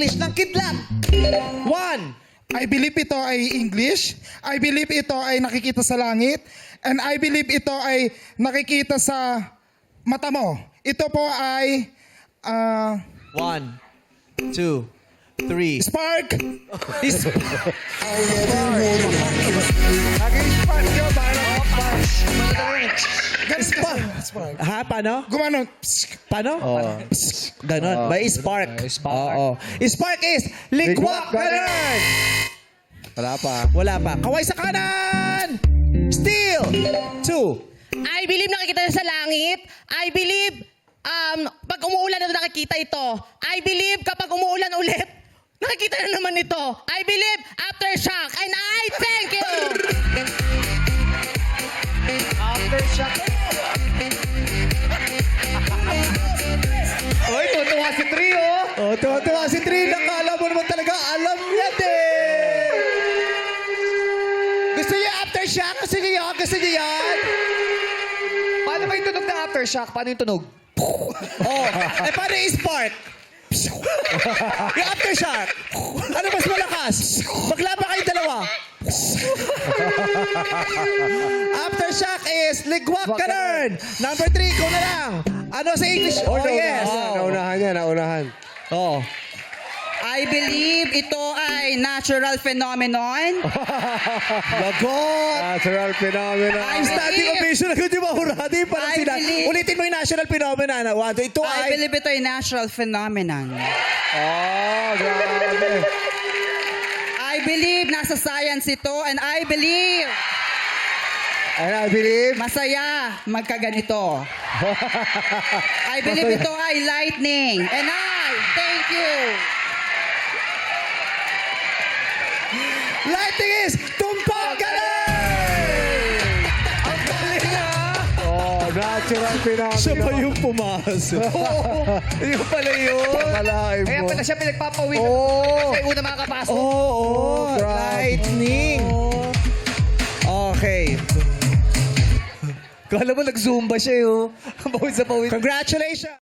English ng kidlat. 1. I believe ito ay English. I believe ito ay nakikita sa langit. And I believe ito ay nakikita sa mata mo. Ito po ay 1, 2, 3. spark. Spark. Ha, paano? Gumano. Paano? Ganon. May spark. Oo. Spark is ligwak kanan. Wala pa. Kaway sa kanan. Still. 2. I believe nakikita niya sa langit. I believe pag umuulan na nakikita ito. I believe kapag umuulan ulit, nakikita na naman ito. I believe aftershock. And I thank you. Oy, tutuwa si Tri, oh. Oh, tuwa si Tri. Nakala mo naman talaga, alam niya din. Gusto niya aftershock? Gusto niya yan? Gusto niya yan? Paano ba yung tunog na aftershock? Paano yung tunog? Oh, paano yung spark? Yung aftershock. Ano mas malakas? Maglaba kayo dalawa. Aftershock is ligwak kanan. Number 3, ikaw na lang. Ano sa English? Oh, yes. Naunahan niya, naunahan. Oh. I believe ito ay natural phenomenon. Lagot. Natural phenomenon. I'm studying ovation agad yung mahurati. Parang I sila. believe- Ulitin mo yung national phenomenon. Ito I ay... believe ito ay natural phenomenon. Oh, grabe. I believe nasa science ito and I believe And I believe, masaya magkaganito. I believe ito ay lightning and I thank you. Lighting is tumpang galing! Ang galing ah! oh, natural phenomenon. Siya pa yung pumasok. Yung pala yun. Kalahin Kaya mo. pala siya pinagpapawin. Oh. Kasi una makakapasok. Oo, lightning. Okay. Kala mo nag-zumba siya yun. Pawis sa pawis. Congratulations!